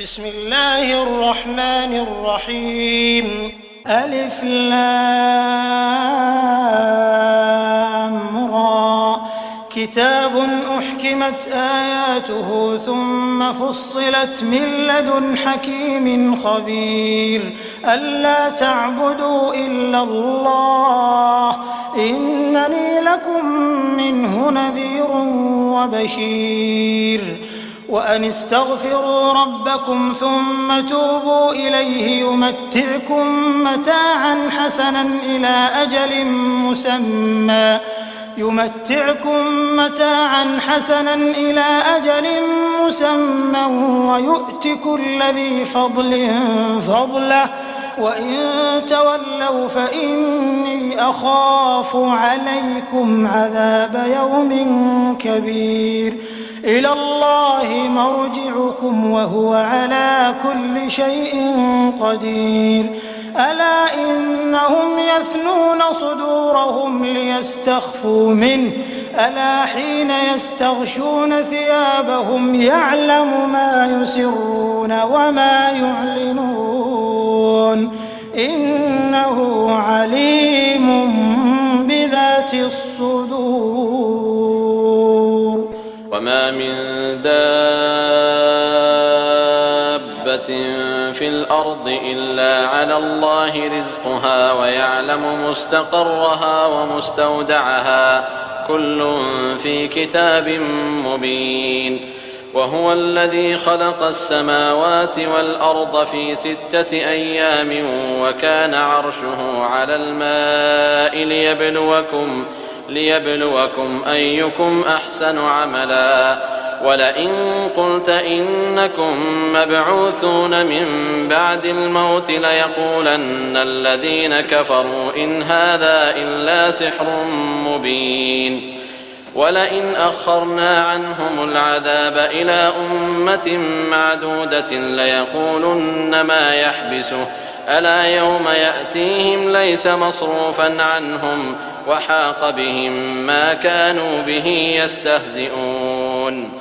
بسم الله الرحمن الرحيم. ألف لام را. كتاب أحكمت آياته ثم فصلت من لدن حكيم خبير. ألا تعبدوا إلا الله إنني لكم منه نذير وبشير. وأن استغفروا ربكم ثم توبوا إليه يمتعكم متاعا حسنا إلى أجل مسمى ويؤت كل ذي فضل فضله وإن تولوا فإني أخاف عليكم عذاب يوم كبير. إلى الله مرجعكم وهو على كل شيء قدير. ألا إنهم يثنون صدورهم ليستخفوا منه ألا حين يستغشون ثيابهم يعلم ما يسرون وما يعلنون إنه عليم بذات الصدور. وما من دابة في الأرض إلا على الله رزقها ويعلم مستقرها ومستودعها كل في كتاب مبين. وهو الذي خلق السماوات والأرض في 6 أيام وكان عرشه على الماء ليبلوكم أيكم أحسن عملا. ولئن قلت إنكم مبعوثون من بعد الموت ليقولن الذين كفروا إن هذا إلا سحر مبين. ولئن أخرنا عنهم العذاب إلى أمة معدودة ليقولن ما يحبسه ألا يوم يأتيهم ليس مصروفا عنهم وحاق بهم ما كانوا به يستهزئون.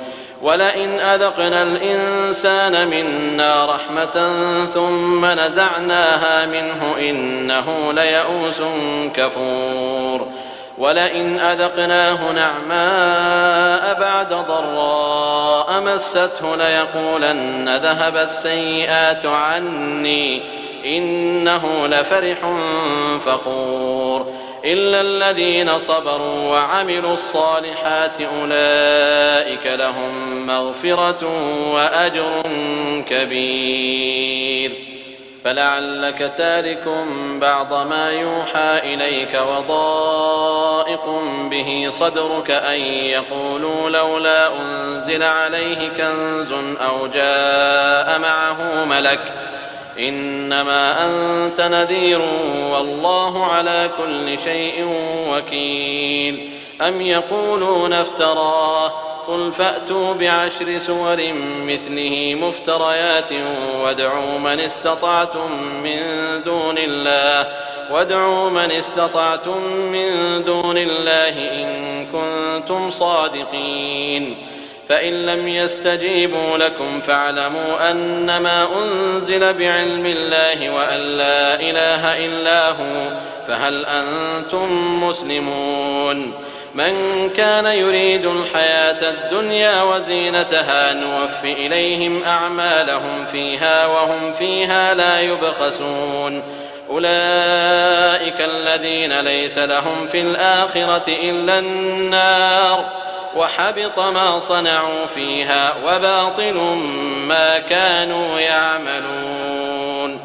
ولئن أذقنا الإنسان منا رحمة ثم نزعناها منه إنه ليئوس كفور. ولئن أذقناه نعماء بعد ضراء مسته ليقولن ذهب السيئات عني إنه لفرح فخور. إلا الذين صبروا وعملوا الصالحات أولئك لهم مغفرة وأجر كبير. فلعلك تارك بعض ما يوحى إليك وضائق به صدرك أن يقولوا لولا أنزل عليه كنز أو جاء معه ملك إنما أنت نذير والله على كل شيء وكيل. أم يقولون افتراه قل فأتوا ب10 سور مثله مفتريات وادعوا من استطعتم من دون الله إن كنتم صادقين. فإن لم يستجيبوا لكم فاعلموا أنما أنزل بعلم الله وأن لا إله إلا هو فهل أنتم مسلمون. من كان يريد الحياة الدنيا وزينتها نوف إليهم أعمالهم فيها وهم فيها لا يبخسون. أولئك الذين ليس لهم في الآخرة إلا النار وحبط ما صنعوا فيها وباطل ما كانوا يعملون.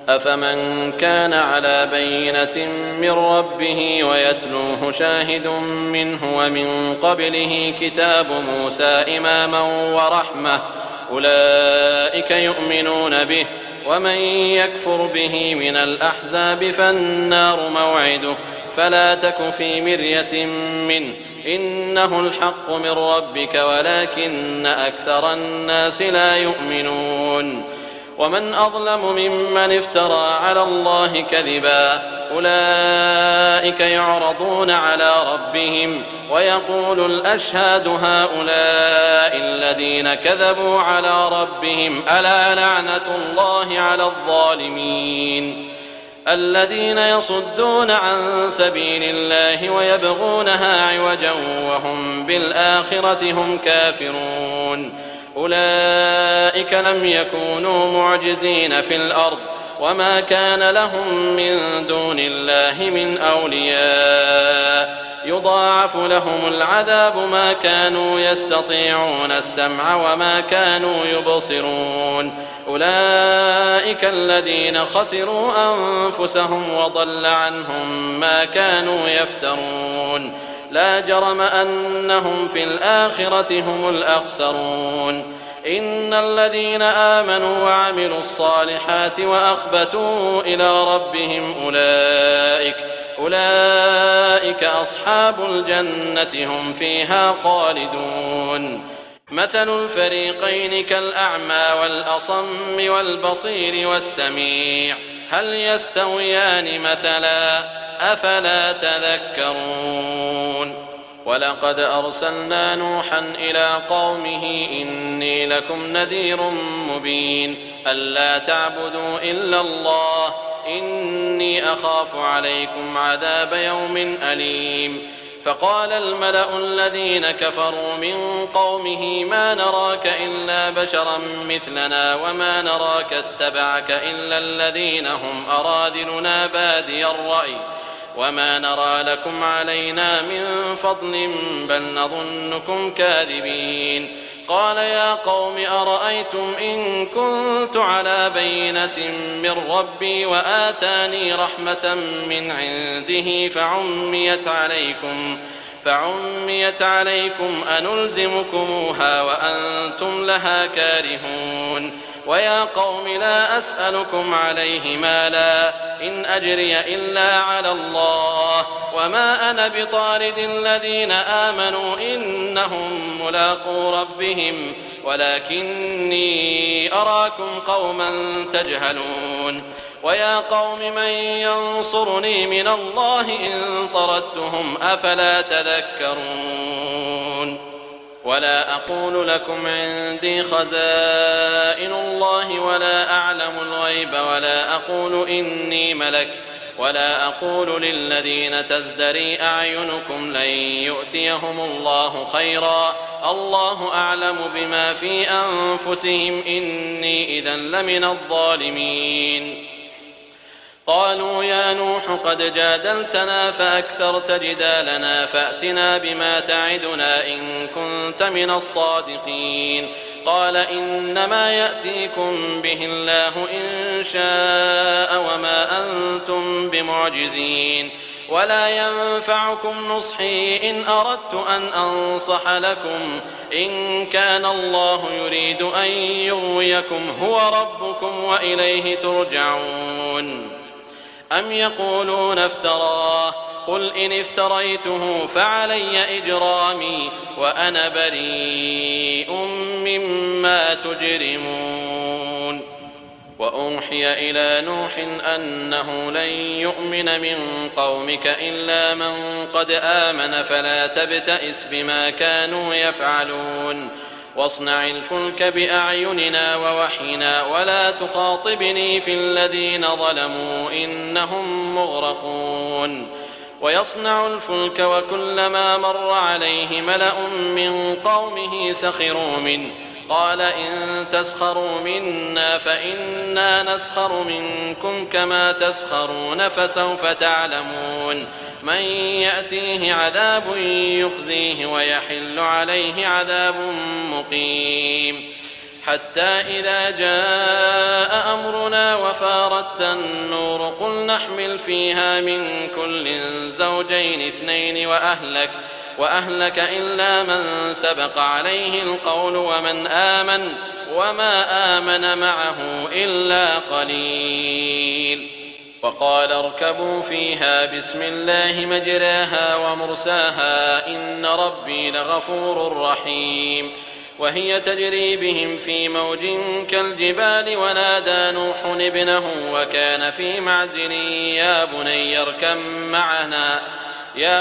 أفمن كان على بينة من ربه ويتلوه شاهد منه ومن قبله كتاب موسى إماما ورحمة أولئك يؤمنون به. ومن يكفر به من الأحزاب فالنار موعده فلا تك في مرية منه إنه الحق من ربك ولكن أكثر الناس لا يؤمنون. ومن أظلم ممن افترى على الله كذبا أولئك يعرضون على ربهم ويقول الأشهاد هؤلاء الذين كذبوا على ربهم ألا لعنة الله على الظالمين الذين يصدون عن سبيل الله ويبغونها عوجا وهم بالآخرة هم كافرون أولئك لم يكونوا معجزين في الأرض وما كان لهم من دون الله من أولياء يضاعف لهم العذاب ما كانوا يستطيعون السمع وما كانوا يبصرون أولئك الذين خسروا أنفسهم وضل عنهم ما كانوا يفترون لا جرم أنهم في الآخرة هم الأخسرون إن الذين آمنوا وعملوا الصالحات وأخبتوا إلى ربهم أولئك أصحاب الجنة هم فيها خالدون مثل الفريقين كالأعمى والأصم والبصير والسميع هل يستويان مثلا أفلا تذكرون ولقد أرسلنا نوحا إلى قومه إني لكم نذير مبين ألا تعبدوا إلا الله إني أخاف عليكم عذاب يوم أليم فقال الملأ الذين كفروا من قومه ما نراك إلا بشرا مثلنا وما نراك اتبعك إلا الذين هم أراذلنا بادي الرأي وما نرى لكم علينا من فضل بل نظنكم كاذبين قال يا قوم أرأيتم إن كنت على بينة من ربي وآتاني رحمة من عنده فعميت عليكم أنلزمكموها وأنتم لها كارهون ويا قوم لا أسألكم عليه مالا إن أجري إلا على الله وما أنا بطارد الذين آمنوا إنهم ملاقو ربهم ولكني أراكم قوما تجهلون ويا قوم من ينصرني من الله إن طردتهم أفلا تذكرون ولا أقول لكم عندي خزائن الله ولا أعلم الغيب ولا أقول إني ملك ولا أقول للذين تزدري أعينكم لن يؤتيهم الله خيرا الله أعلم بما في أنفسهم إني إذا لمن الظالمين قالوا يا نوح قد جادلتنا فأكثرت جدالنا فأتنا بما تعدنا إن كنت من الصادقين قال إنما يأتيكم به الله إن شاء وما أنتم بمعجزين ولا ينفعكم نصحي إن أردت أن أنصح لكم إن كان الله يريد أن يغويكم هو ربكم وإليه ترجعون أم يقولون افتراه قل إن افتريته فعلي إجرامي وأنا بريء مما تجرمون وأوحي إلى نوح أنه لن يؤمن من قومك إلا من قد آمن فلا تبتئس بما كانوا يفعلون واصنع الفلك بأعيننا ووحينا ولا تخاطبني في الذين ظلموا إنهم مغرقون ويصنع الفلك وكلما مر عليه ملأ من قومه سخروا منه قال إن تسخروا منا فإنا نسخر منكم كما تسخرون فسوف تعلمون من يأتيه عذاب يخزيه ويحل عليه عذاب مقيم حتى إذا جاء أمرنا وفارت النور قل نحمل فيها من كل زوجين اثنين وأهلك إلا من سبق عليه القول ومن آمن وما آمن معه إلا قليل وقال اركبوا فيها بسم الله مجراها ومرساها إن ربي لغفور رحيم وهي تجري بهم في موج كالجبال ونادى نوح ابنه وكان في معزل يا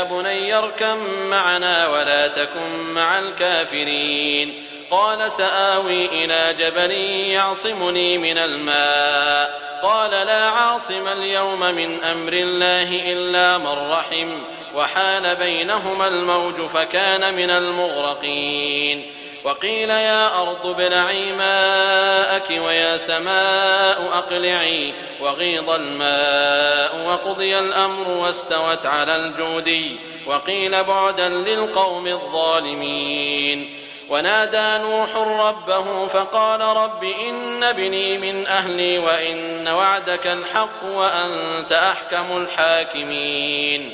بني اركب معنا ولا تكن مع الكافرين قال سآوي إلى جبل يعصمني من الماء قال لا عاصم اليوم من أمر الله إلا من رحم وحال بينهما الموج فكان من المغرقين وقيل يا أرض ابلعي ماءك ويا سماء أقلعي وغيض الماء وقضي الأمر واستوت على الجودي وقيل بعدا للقوم الظالمين ونادى نوح ربه فقال رب إن ابني من أهلي وإن وعدك الحق وأنت أحكم الحاكمين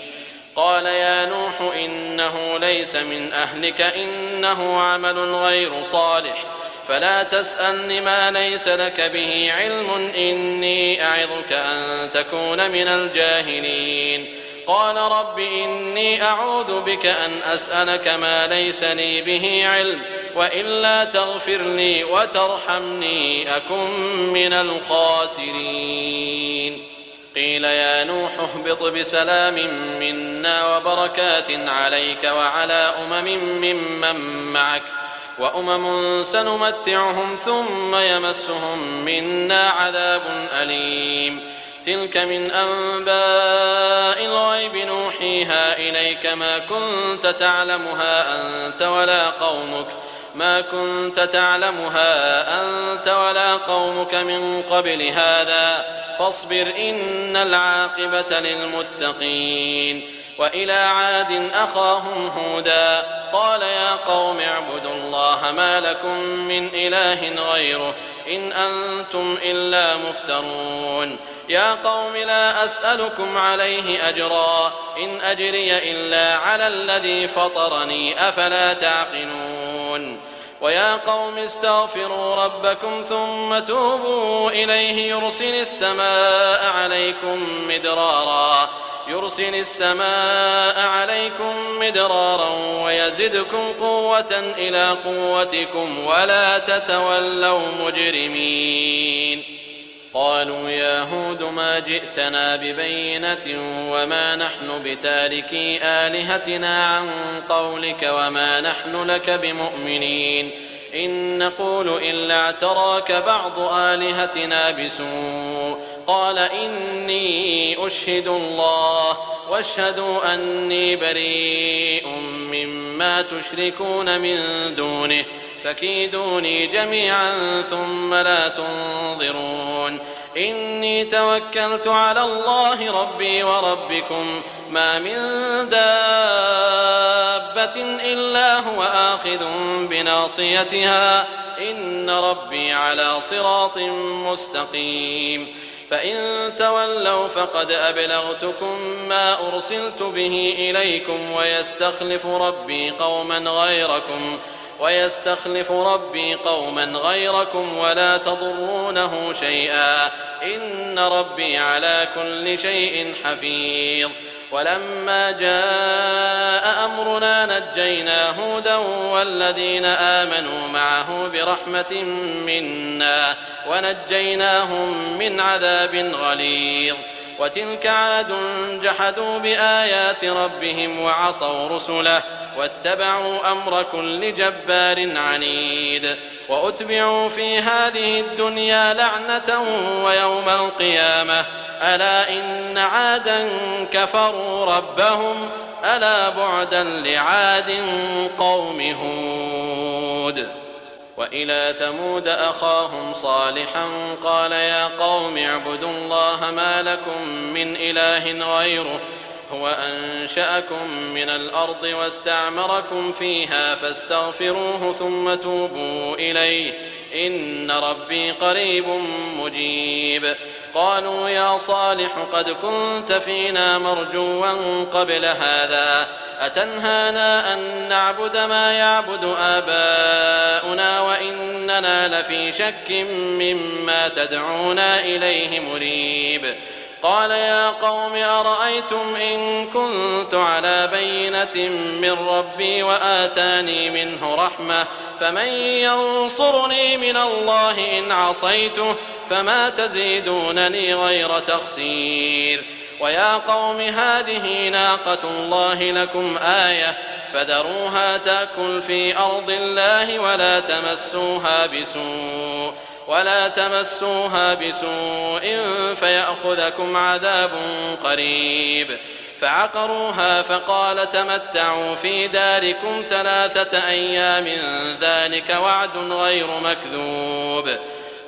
قال يا نوح إنه ليس من أهلك إنه عمل غير صالح فلا تسألن ما ليس لك به علم إني أعظك أن تكون من الجاهلين قال رب إني أعوذ بك أن أسألك ما ليس لي به علم وإلا تغفر لي وترحمني أكن من الخاسرين قيل يا نوح اهبط بسلام منا وبركات عليك وعلى ممن معك وأمم سنمتعهم ثم يمسهم منا عذاب أليم تلك من أنباء الغيب نوحيها إليك ما كنت تعلمها أنت ولا قومك من قبل هذا فاصبر إن العاقبة للمتقين وإلى عاد أخاهم هودا قال يا قوم اعبدوا الله ما لكم من إله غيره إن أنتم إلا مفترون يا قوم لا أسألكم عليه أجرا إن أجري إلا على الذي فطرني أفلا تعقلون ويا قوم استغفروا ربكم ثم توبوا إليه يرسل السماء عليكم مدرارا ويزدكم قوة إلى قوتكم ولا تتولوا مجرمين قالوا يا هود ما جئتنا ببينة وما نحن بتاركي آلهتنا عن قولك وما نحن لك بمؤمنين إن نقول إلا اعتراك بعض آلهتنا بسوء قال إني أشهد الله واشهدوا أني بريء مما تشركون من دونه فكيدوني جميعا ثم لا تنظرون إني توكلت على الله ربي وربكم ما من دابة إلا هو آخذ بناصيتها إن ربي على صراط مستقيم فإن تولوا فقد أبلغتكم ما أرسلت به إليكم ويستخلف ربي قوما غيركم ولا تضرونه شيئا إن ربي على كل شيء حفيظ ولما جاء أمرنا نجينا هودا والذين آمنوا معه برحمة منا ونجيناهم من عذاب غليظ وتلك عاد جحدوا بآيات ربهم وعصوا رسله واتبعوا أمر كل جبار عنيد وأتبعوا في هذه الدنيا لعنة ويوم القيامة ألا إن عادا كفروا ربهم ألا بعدا لعاد قوم هود وإلى ثمود أخاهم صالحا قال يا قوم اعبدوا الله ما لكم من إله غيره هو أنشأكم من الأرض واستعمركم فيها فاستغفروه ثم توبوا إليه إن ربي قريب مجيب قالوا يا صالح قد كنت فينا مرجوا قبل هذا أتنهانا أن نعبد ما يعبد آباؤنا وإننا لفي شك مما تدعونا إليه مريب قال يا قوم أرأيتم إن كنت على بينة من ربي وآتاني منه رحمة فمن ينصرني من الله إن عصيته فما تزيدونني غير تخسير ويا قوم هذه ناقة الله لكم آية فذروها تأكل في أرض الله ولا تمسوها بسوء فيأخذكم عذاب قريب فعقروها فقال تمتعوا في داركم 3 أيام ذلك وعد غير مكذوب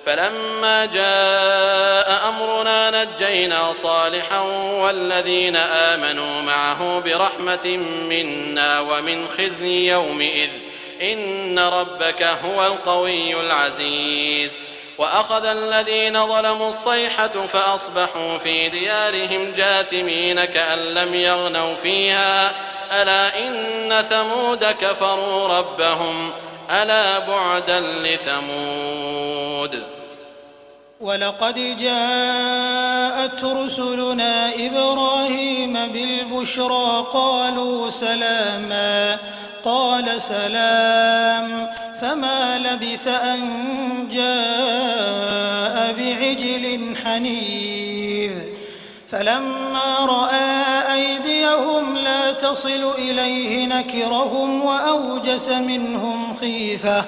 فلما جاء أمرنا نجينا صالحا والذين آمنوا معه برحمة منا ومن خزي يومئذ إن ربك هو القوي العزيز وأخذ الذين ظلموا الصيحة فأصبحوا في ديارهم جاثمين كأن لم يغنوا فيها ألا إن ثمود كفروا ربهم ألا بعدا لثمود ولقد جاءت رسلنا إبراهيم بالبشرى قالوا سلاما قال سلام فما لبث أن جاء بعجل حنيذ فلما رأى أيديهم لا تصل إليه نكرهم وأوجس منهم خيفة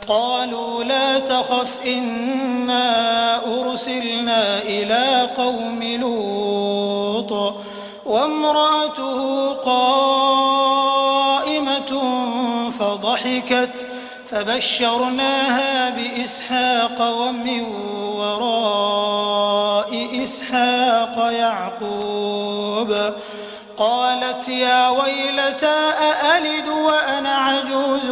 قالوا لا تخف إنا أرسلنا إلى قوم لوط وامرأته قائمة فضحكت فبشرناها بإسحاق ومن وراء إسحاق يعقوب قالت يا ويلتى أألد وأنا عجوز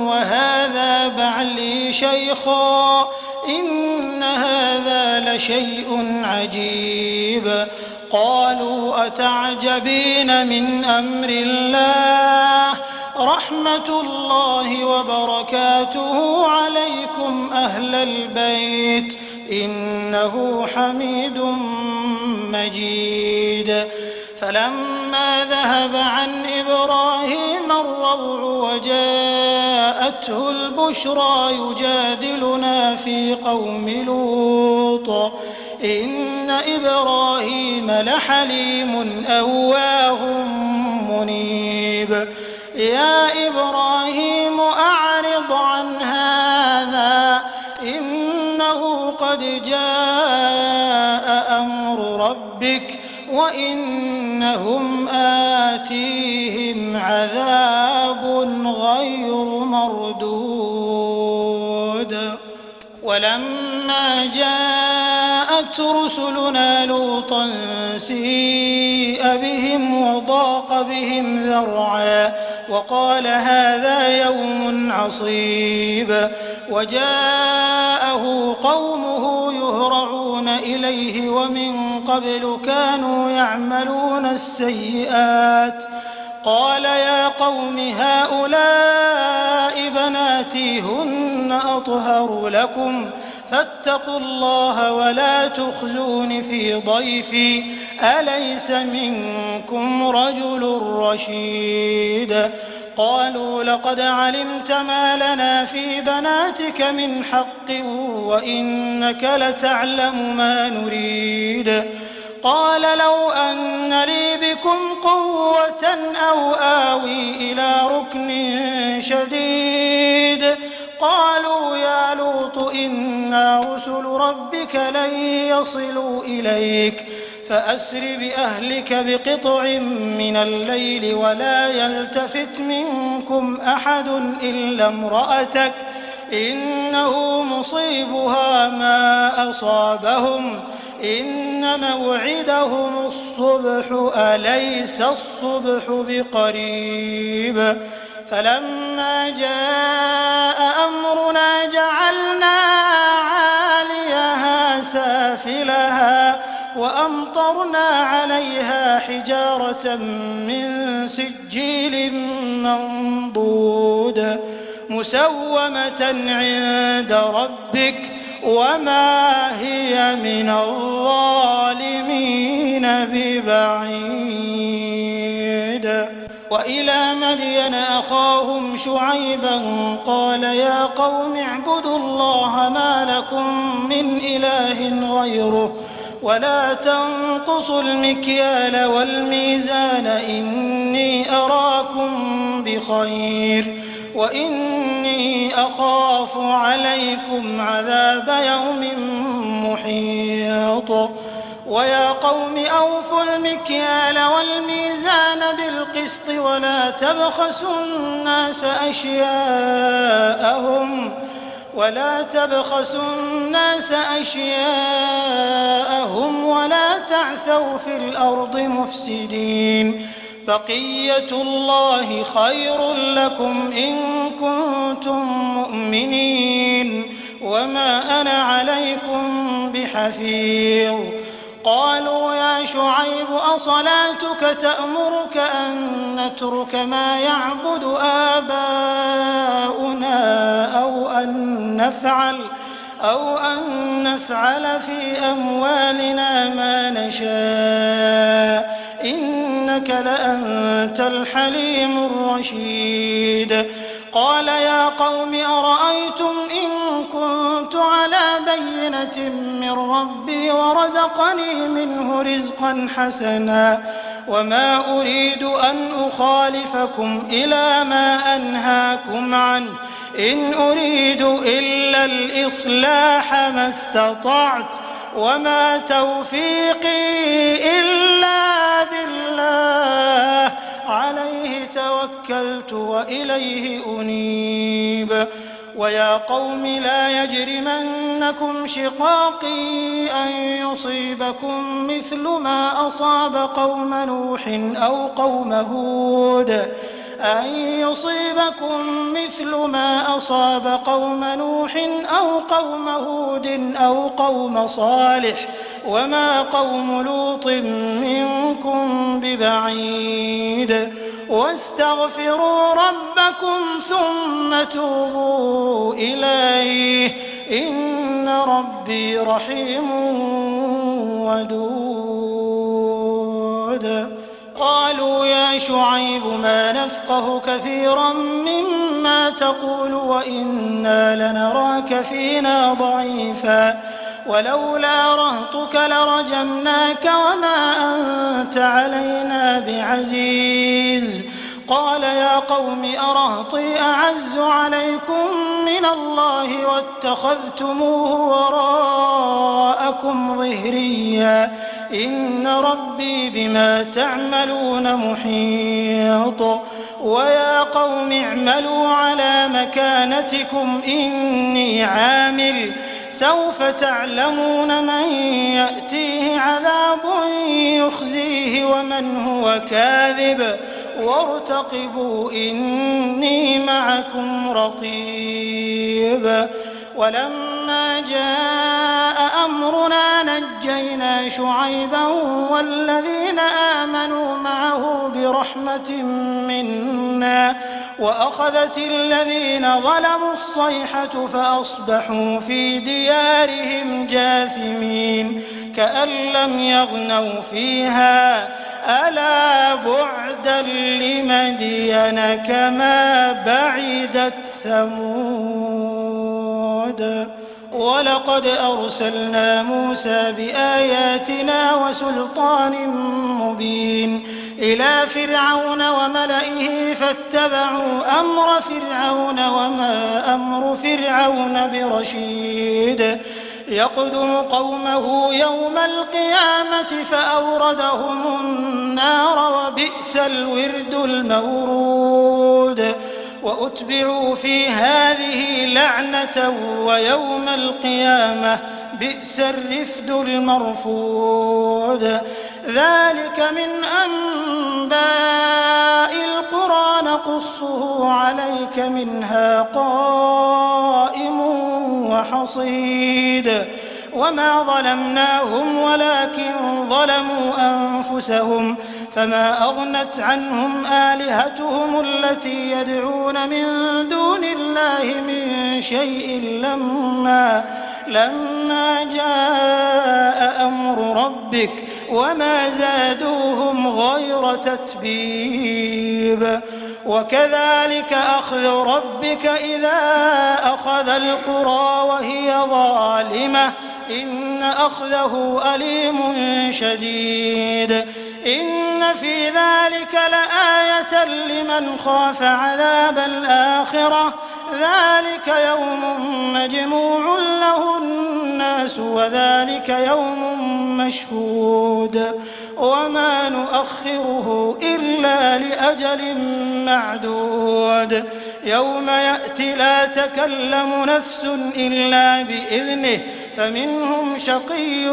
وهذا بعلي شيخا إن هذا لشيء عجيب قالوا أتعجبين من أمر الله رحمة الله وبركاته عليكم أهل البيت إنه حميد مجيد فلما ذهب عن إبراهيم الروع وجاءته البشرى يجادلنا في قوم لوط إن إبراهيم لحليم أواه منيب يا إبراهيم أعرض عن هذا إنه قد جاء أمر ربك وإنهم آتيهم عذاب غير مردود ولما جاءت رسلنا لوطا سيء بهم وضاق بهم ذرعا وقال هذا يوم عصيب وجاءه قومه يهرعون إليه ومن قبل كانوا يعملون السيئات قال يا قوم هؤلاء بناتي هن أطهر لكم فاتقوا الله ولا تخزون في ضيفي أليس منكم رجل رشيد قالوا لقد علمت ما لنا في بناتك من حق وإنك لتعلم ما نريد قال لو أن لي بكم قوة أو آوي إلى ركن شديد قالوا يا لوط إنا رسل ربك لن يصلوا إليك فأسر بأهلك بقطع من الليل ولا يلتفت منكم أحد إلا امرأتك إنه مصيبها ما أصابهم إن موعدهم الصبح أليس الصبح بقريب فلما جاء أمرنا جعلنا عاليها سافلها وأمطرنا عليها حجارة من سجيل منضود مسومة عند ربك وما هي من الظالمين ببعيد. وإلى مدين أخاهم شعيبا قال يا قوم اعبدوا الله ما لكم من إله غيره ولا تنقصوا المكيال والميزان إني أراكم بخير وإني أخاف عليكم عذاب يوم محيط. ويا قوم أوفوا المكيال والميزان بالقسط ولا تبخسوا الناس أشياءهم ولا تعثوا في الأرض مفسدين. بقية الله خير لكم إن كنتم مؤمنين وما أنا عليكم بحفيظ. قالوا يا شعيب أصلاتك تأمرك أن نترك ما يعبد آباؤنا أو أن نفعل في أموالنا ما نشاء إنك لأنت الحليم الرشيد. قال يا قوم أرأيتم إن كنت على بينة من ربي ورزقني منه رزقا حسنا وما أريد أن أخالفكم إلى ما أنهاكم عنه إن أريد إلا الإصلاح ما استطعت وما توفيقي إلا بالله عليه توكلت وإليه أنيب. ويا قوم لا يجرمنكم شقاقي أن يصيبكم مثل ما أصاب قوم نوح أو قوم هود أو قوم صالح وما قوم لوط منكم ببعيد. واستغفروا ربكم ثم توبوا إليه إن ربي رحيم ودود. قالوا يا شعيب ما نفقه كثيرا مما تقول وإنا لنراك فينا ضعيفا ولولا رهطك لرجمناك وما أنت علينا بعزيز. قال يا قوم أرهطي أعز عليكم من الله واتخذتموه وراءكم ظهريا إن ربي بما تعملون محيط. ويا قوم اعملوا على مكانتكم إني عامل سوف تعلمون من يأتيه عذاب يخزيه ومن هو كاذب وارتقبوا إني معكم رقيب. ولما جاء أمرنا نجينا شعيبا والذين آمنوا معه برحمة منا وأخذت الذين ظلموا الصيحة فأصبحوا في ديارهم جاثمين كأن لم يغنوا فيها ألا بعدا لمدين كما بعدت ثمود. ولقد أرسلنا موسى بآياتنا وسلطان مبين إلى فرعون وملئه فاتبعوا أمر فرعون وما أمر فرعون برشيد. يقدم قومه يوم القيامة فأوردهم النار وبئس الورد المورود. وأتبعوا في هذه لعنة ويوم القيامة بئس الرفد المرفود. ذلك من أنباء القرى نقصه عليك منها قائم وحصيد. وما ظلمناهم ولكن ظلموا أنفسهم فما أغنت عنهم آلهتهم التي لما جاء أمر ربك وما زادوهم غير تتبيب وكذلك أخذ ربك إذا أخذ القرى وهي ظالمة إن أخذه أليم شديد إن في ذلك لآية لمن خاف عذاب الآخرة ذلك يوم مجموع له الناس وذلك يوم مشهود وما نؤخره إلا لأجل معدود يوم يأتي لا تكلم نفس إلا بإذنه فمنهم شقي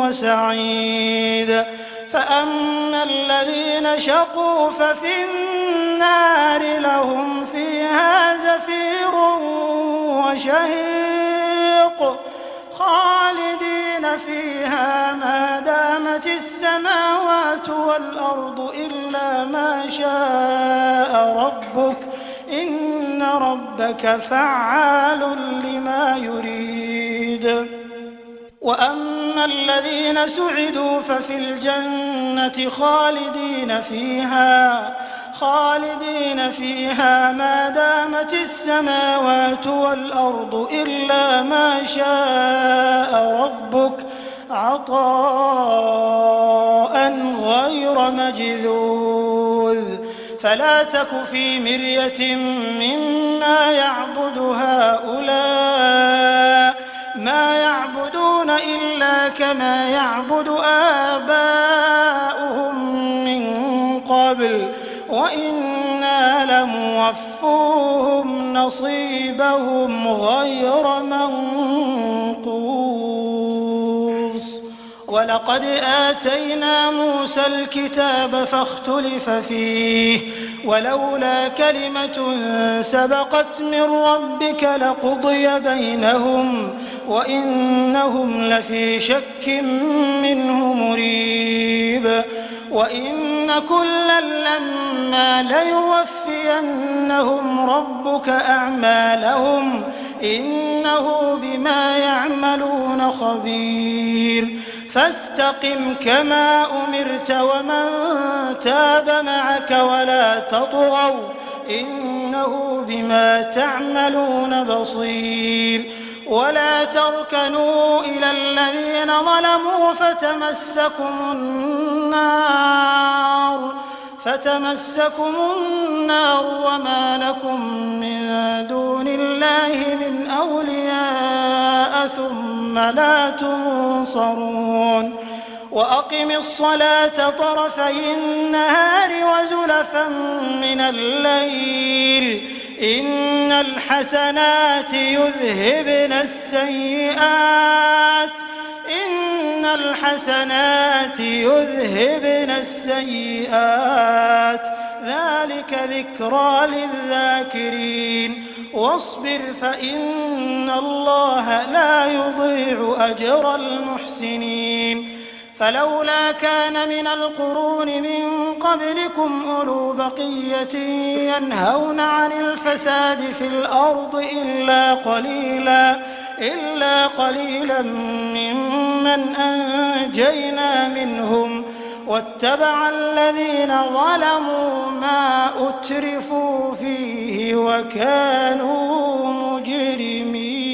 وسعيد فأما الذين شقوا ففي النار لهم فيها زفير وشهيق خالدين فيها ما دامت السماوات والأرض إلا ما شاء ربك إن ربك فعال لما يريد وأما الذين سعدوا ففي الجنة خالدين فيها ما دامت السماوات والأرض إلا ما شاء ربك عطاء غير مجذوذ فلا تك في مرية مما يعبد هؤلاء ما يعبدون إلا كما يعبد آباؤهم من قبل وإنا لموفوهم نصيبهم غير منقوص ولقد آتينا موسى الكتاب فاختلف فيه ولولا كلمة سبقت من ربك لقضي بينهم وإنهم لفي شك منه مريب وإن كلا لما ليوفينهم ربك أعمالهم إنه بما يعملون خبير فاستقم كما أمرت ومن تاب معك ولا تطغوا إنه بما تعملون بصير ولا تركنوا إلى الذين ظلموا فتمسكم النار وما لكم من دون الله من أولياء ثم لا تنصرون وأقم الصلاة طرفي النهار وزلفا من الليل إن الحسنات يذهبن السيئات ذلك ذكرى للذاكرين واصبر فإن الله لا يضيع أجر المحسنين فلولا كان من القرون من قبلكم أولو بقية ينهون عن الفساد في الأرض إلا قليلا ممن أنجينا منهم واتبع الذين ظلموا ما أترفوا فيه وكانوا مجرمين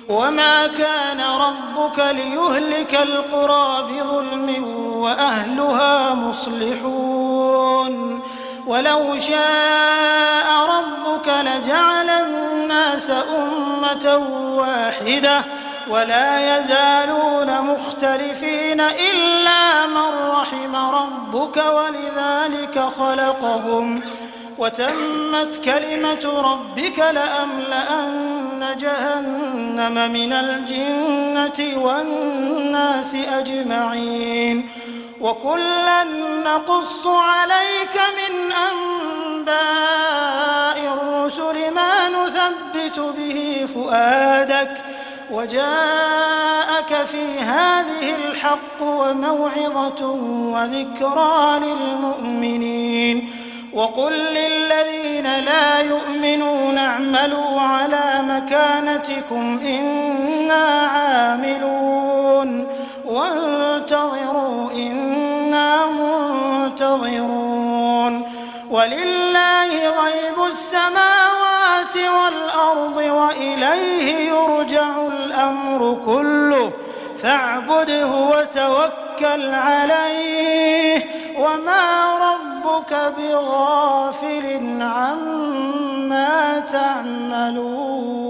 وما كان ربك ليهلك القرى بظلم وأهلها مصلحون ولو شاء ربك لجعل الناس أمة واحدة ولا يزالون مختلفين إلا من رحم ربك ولذلك خلقهم وتمت كلمة ربك لأملأن جهنم من الجنة والناس أجمعين وكلا نقص عليك من أنباء الرسل ما نثبت به فؤادك وجاءك في هذه الحق وموعظة وذكرى للمؤمنين وقل للذين لا يؤمنون اعملوا على مكانتكم إنا عاملون وانتظروا إنا منتظرون ولله غيب السماوات والأرض وإليه يرجع الأمر كله فاعبده وتوكل عليه وما ربك بغافل عما تعملون